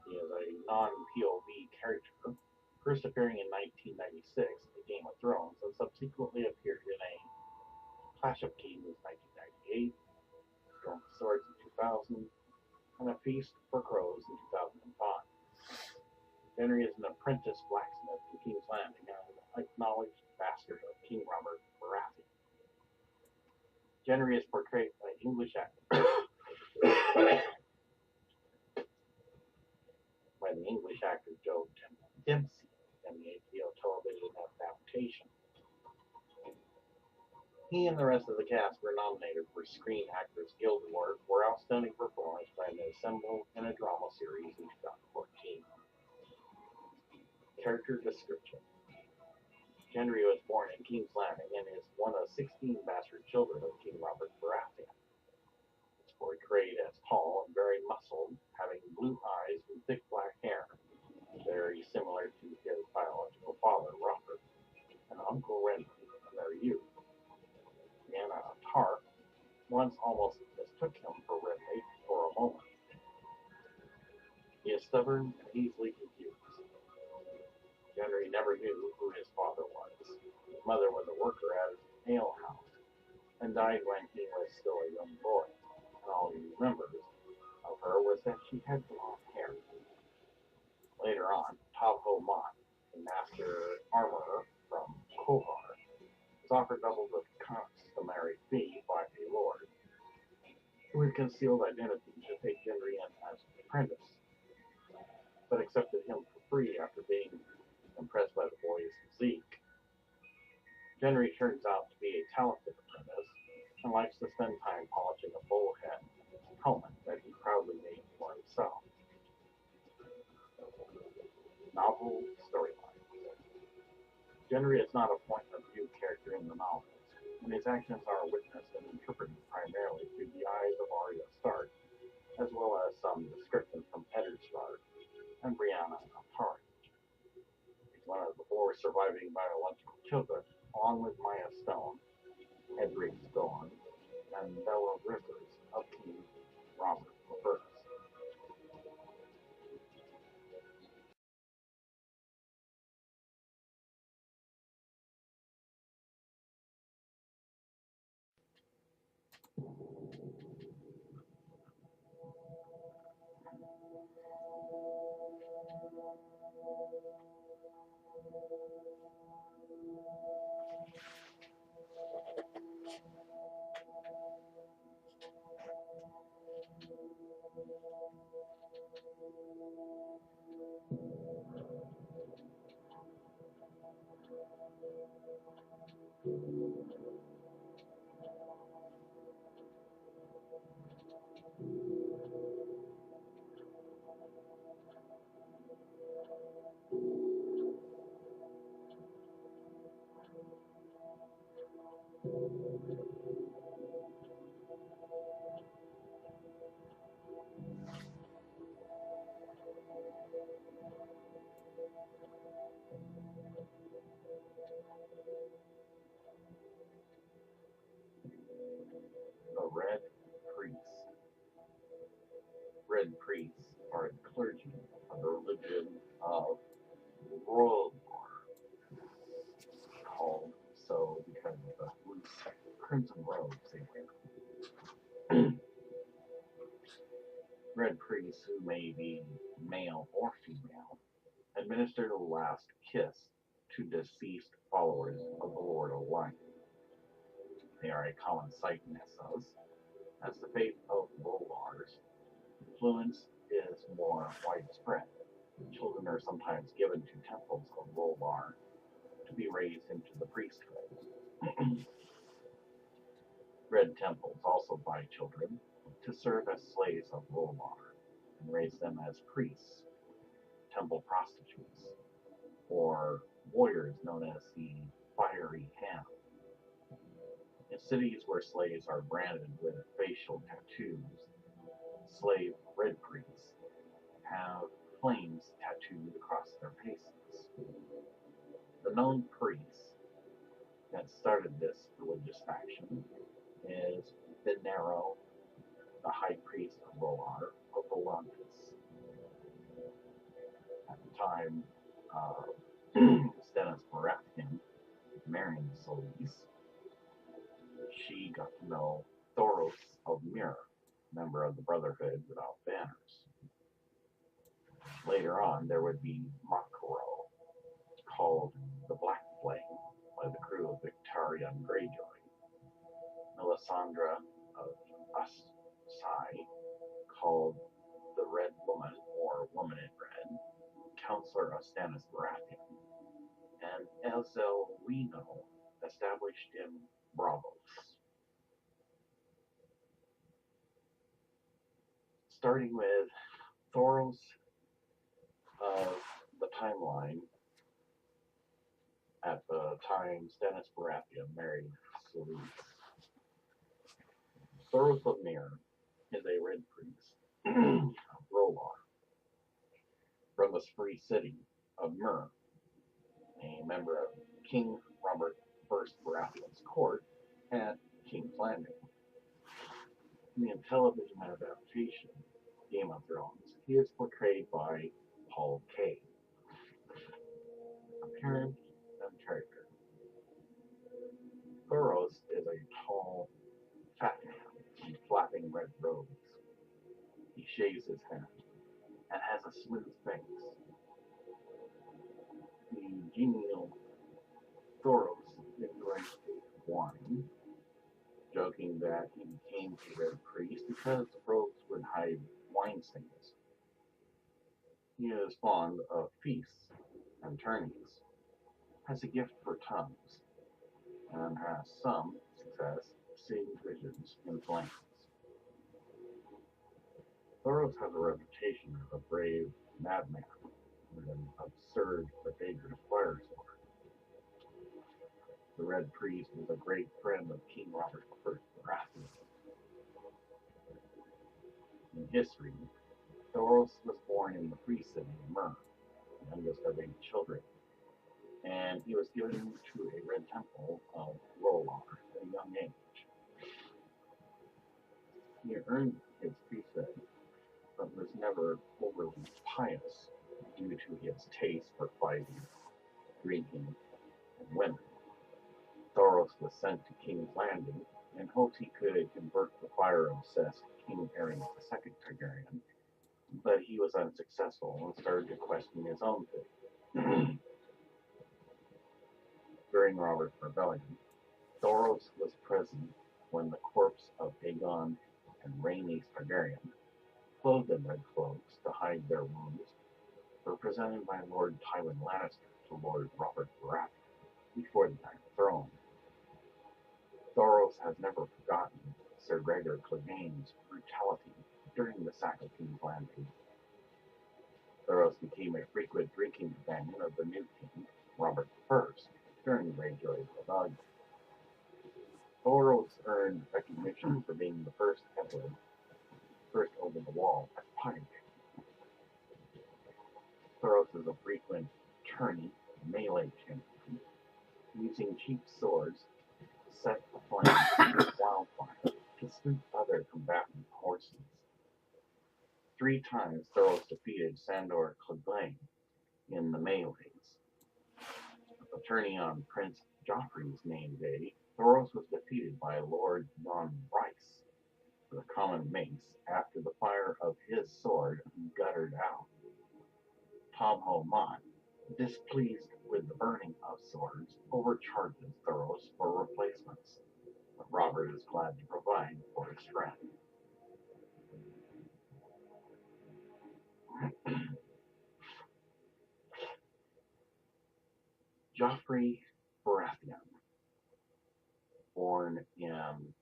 He is a non-POV character, first appearing in 1996 in Game of Thrones and subsequently appeared in a Clash of Kings in 1998, Storm of Swords in 2000, and A Feast for Crows in 2005. Gendry is an apprentice blacksmith in King's Landing and an acknowledged bastard of King Robert Baratheon. Gendry is portrayed by English actor by the English actor Joe Dempsey in the HBO television adaptation. He and the rest of the cast were nominated for Screen Actors Guild Award for Outstanding Performance by an Ensemble in a Drama Series in 2014. Character description. Gendry was born in King's Landing and is one of 16 bastard children of King Robert Baratheon. He's portrayed as tall and very muscled, having blue eyes and thick black hair, very similar to his biological father, Robert, and Uncle Renly in their youth. Lyanna Stark once almost mistook him for Renly for a moment. He is stubborn and easily confused. Gendry never knew who his father was. His mother was a worker at an ale house and died when he was still a young boy, and all he remembers of her was that she had blonde hair. Later on, Tavho Mott, a master armorer from Quovar, was offered double the customary fee by a lord who had concealed identity to take Gendry in as an apprentice, but accepted him for free after being impressed by the boy's physique. Gendry turns out to be a talented apprentice and likes to spend time polishing a bullhead helmet that he proudly made for himself. Novel storyline. Gendry is not a point of view character in the novels, and his actions are witnessed and interpreted primarily through the eyes of Arya Stark, as well as some description from Eddard Stark and Brianna of Tarth. He's one of the four surviving biological children, along with Maya Stone, Edric Storm, and Bella Rivers of King Robert I. The Red Priests. Red Priests are the clergy of the religion of royal called so because of the loose crimson robes they wear. Red priests, who may be male or female, administer the last kiss to deceased followers of the Lord of Light. They are a common sight in Essos, as the faith of Volars influence is more widespread. Children are sometimes given to temples of Volvar to be raised into the priesthood. Red temples also buy children to serve as slaves of Volvar and raise them as priests, temple prostitutes, or warriors known as the Fiery Hand. In cities where slaves are branded with facial tattoos, slave red priests have flames tattooed across their faces. The known priest that started this religious faction is Deanerys, the high priest of Rolar of Balon IX. At the time, Stannis Baratheon marrying Khaleesis, she got to know Thoros of Myr, member of the Brotherhood without banners. Later on, there would be Makaro, called the Black Flame by the crew of Targaryen Greyjoy, Melisandre of Asai, called the Red Woman or Woman in Red, counselor of Stannis Baratheon, and Elzelwino, established in Bravos. Starting with Thoros of the timeline, at the time Stannis Baratheon married Khaleesis. Thoros of Myr is a red priest of Rolar from the free city of Myr, a member of King Robert I Baratheon's court at King's Landing. In the television adaptation, Game of Thrones, he is portrayed by Paul Kaye. Appearance and character. Thoros is a tall, fat man in flapping red robes. He shaves his head and has a smooth face. The genial Thoros enjoys wine, joking that he became a red priest because robes would hide wine stains. He is fond of feasts and tourneys, has a gift for tongues, and has some success seeing visions in flames. Thoros has a reputation as a brave madman with an absurd but dangerous fire sword. Jeffreys was a great friend of King Robert I Baratheon. In history, Thoros was born in the free city of Myr, the youngest of 8 children, and he was given to a red temple of Rolar at a young age. He earned his priesthood, but was never overly pious due to his taste for fighting, drinking, and women. Thoros was sent to King's Landing and hoped he could convert the fire-obsessed King Aegon II Targaryen, but he was unsuccessful and started to question his own faith. During Robert's rebellion, Thoros was present when the corpse of Aegon and Rhaenys Targaryen, clothed in red cloaks to hide their wounds, were presented by Lord Tywin Lannister to Lord Robert Baratheon before the Iron Throne. Thoros has never forgotten Sir Gregor Clegane's brutality during the sack of King's Landing. Thoros became a frequent drinking companion of the new king, Robert I, during the Greyjoy Rebellion. Thoros earned recognition for being the first over the wall at Pike. Thoros is a frequent tourney melee champion, using cheap swords set aflame with wildfire to spook other combatant horses. 3 times Thoros defeated Sandor Clegane in the melees. At the tourney on Prince Joffrey's name day, Thoros was defeated by Lord Jon Rice with a common mace after the fire of his sword guttered out. Tom Mott, displeased with the burning of swords, overcharges Thoros for replacements, but Robert is glad to provide for his friend. Jeoffrey Baratheon, born in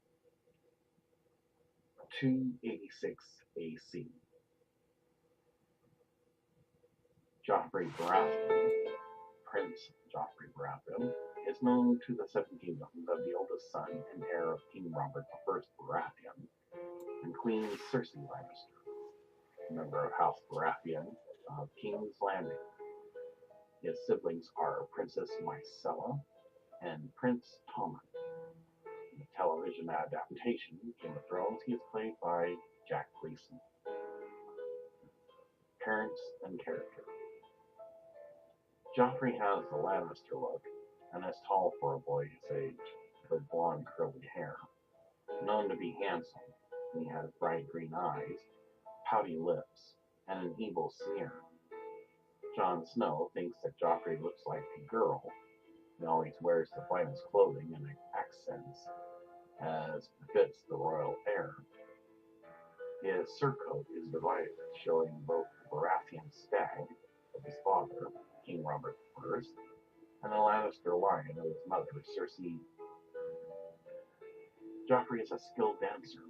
286 AC. Jeoffrey Baratheon, Prince Jeoffrey Baratheon, is known to the Seven Kingdoms as the oldest son and heir of King Robert I Baratheon and Queen Cersei Lannister, a member of House Baratheon of King's Landing. His siblings are Princess Myrcella and Prince Tommen. In the television adaptation, Game of Thrones, he is played by Jack Gleeson. Parents and character. Joffrey has the Lannister look and is tall for a boy his age, with blonde curly hair. Known to be handsome, he has bright green eyes, pouty lips, and an evil sneer. Jon Snow thinks that Joffrey looks like a girl. He always wears the finest clothing and accents as befits the royal heir. His surcoat is divided, showing both the Baratheon stag of his father, King Robert I, and the Lannister lion of his mother, Cersei. Joffrey is a skilled dancer,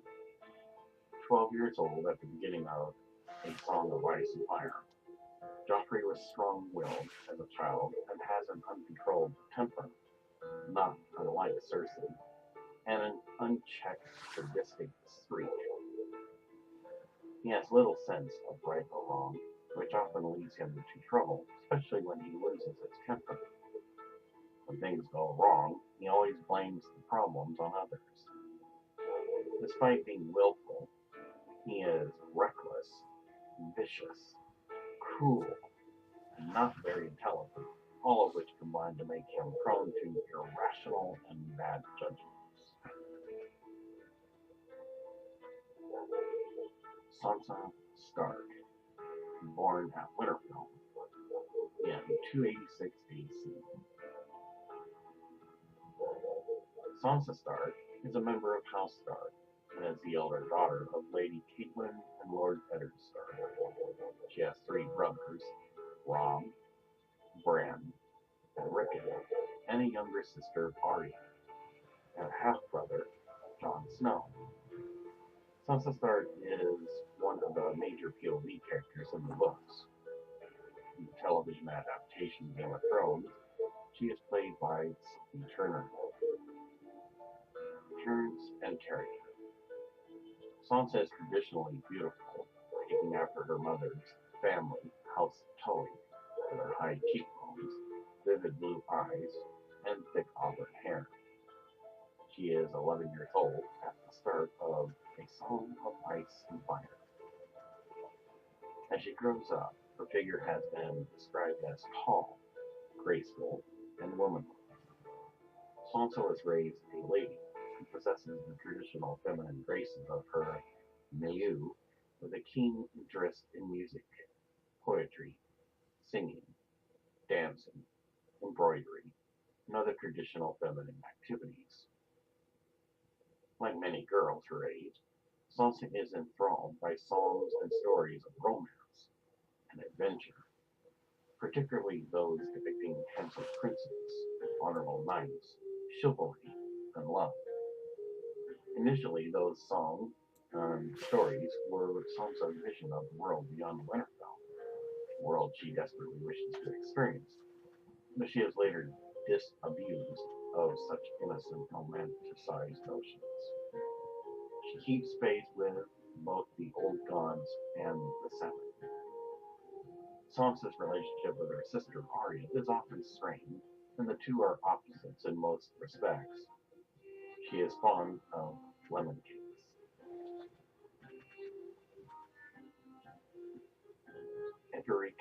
12 years old at the beginning of A Song of Ice and Fire. Joffrey was strong-willed as a child and has an uncontrolled temper, not unlike Cersei, and an unchecked sadistic streak. He has little sense of right or wrong, which often leads him into trouble, especially when he loses his temper. When things go wrong, he always blames the problems on others. Despite being willful, he is reckless, vicious, cruel, and not very intelligent, all of which combine to make him prone to irrational and bad judgments. Sansa Stark, born at Winterfell in 286 AC. Sansa Stark is a member of House Stark and is the elder daughter of Lady Catelyn and Lord Eddard Stark. She has 3 brothers, Robb, Bran, and Rickon, and a younger sister, Arya, and a half-brother, Jon Snow. Sansa Stark is one of the major POV characters in the books. In the television adaptation Game of Thrones, she is played by Sophie Turner. Appearance and character. Sansa is traditionally beautiful, taking after her mother's family, House Tully, with her high cheekbones, vivid blue eyes, and thick auburn hair. She is 11 years old at the start of A Song of Ice and Fire. As she grows up, her figure has been described as tall, graceful, and womanly. Sansa was raised a lady and possesses the traditional feminine graces of her milieu with a keen interest in music, poetry, singing, dancing, embroidery, and other traditional feminine activities. Like many girls her age, Sansa is enthralled by songs and stories of romance and adventure, particularly those depicting handsome princes, honorable knights, chivalry, and love. Initially, those songs and stories were Sansa's vision of the world beyond Winterfell, a world she desperately wishes to experience, but she has later disabused of such innocent, romanticized notions. She keeps faith with both the old gods and the Seven. Sansa's relationship with her sister Arya is often strained, and the two are opposites in most respects. She is fond of lemon cakes. Edric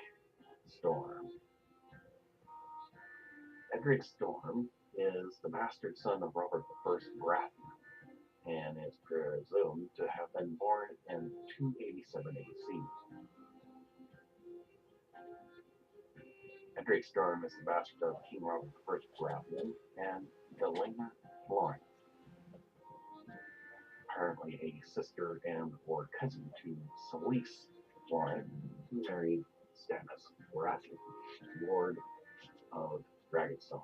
Storm. Edric Storm is the bastard son of Robert I Baratheon and is presumed to have been born in 287 AC. Edric Storm is the bastard of King Robert I Baratheon and Galena Florence, apparently a sister and or cousin to Khaleesis Florence, who married Stannis Baratheon, Lord of Dragonstone.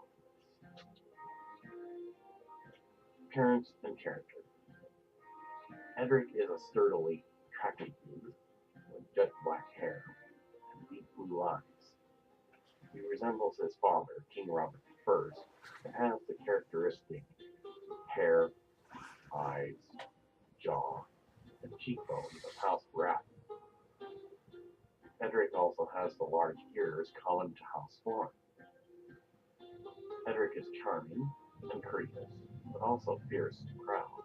Appearance and character. Edric is a sturdily attractive youth with jet black hair and deep blue eyes. He resembles his father, King Robert I, and has the characteristic hair, eyes, jaw, and cheekbones of House Baratheon. Edric also has the large ears common to House Florence. Edric is charming and courteous, but also fierce and proud.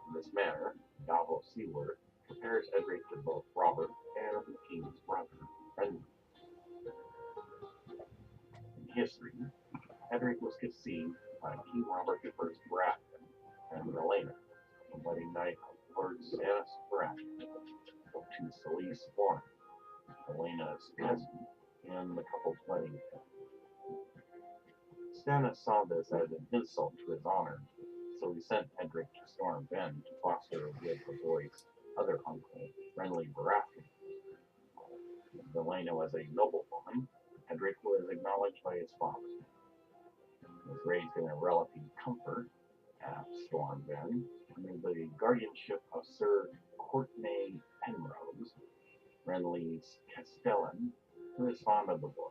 In this manner, Davos Seaworth compares Edric to both Robert and the king's brother, Renly. In history, Edric was conceived by King Robert I Baratheon and Rhaena, the wedding night of Lord Stannis Baratheon, to Khaleesi Florence, Rhaena's cousin, in the couple's wedding. Stannis saw this as an insult to his honor, so he sent Edric to Storm End to foster with the boy's other uncle, Renly Baratheon. Rhaena was a noblewoman. Edric was acknowledged by his father. He was raised in a relative comfort at Storm End under the guardianship of Sir Courtenay Penrose, Renly's castellan, who is fond of the boy.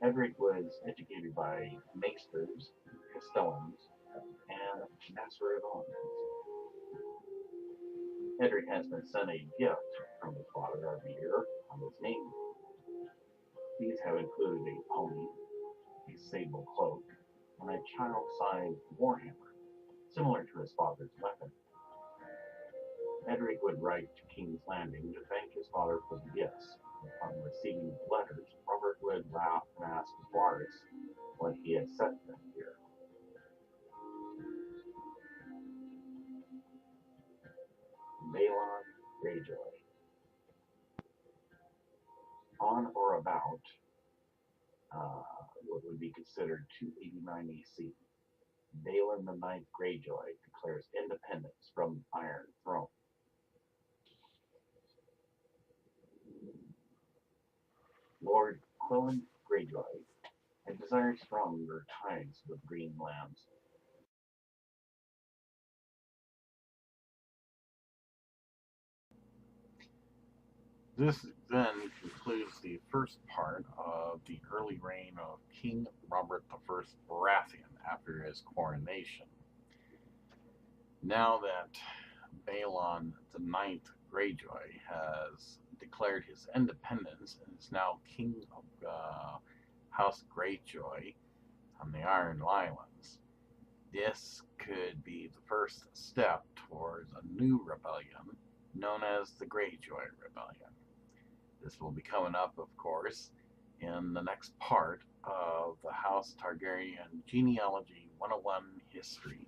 Edric was educated by maesters, castellans, and macedonians. Edric has been sent a gift from his father every year on his name. These have included a pony, a sable cloak, and a child-sized warhammer, similar to his father's weapon. Edric would write to King's Landing to thank his father for the gifts. Upon receiving the letters, Robert would laugh and ask Varys what he had sent them here. Balon Greyjoy. On or about what would be considered 289 AC, Balon IX Greyjoy declares independence from the Iron Throne. Lord Clellan Greyjoy had desired stronger ties with Green lands. This then concludes the first part of the early reign of King Robert I Baratheon after his coronation. Now that Balon IX Greyjoy has declared his independence and is now king of House Greyjoy on the Iron Islands, this could be the first step towards a new rebellion known as the Greyjoy Rebellion. This will be coming up, of course, in the next part of the House Targaryen Genealogy 101 History.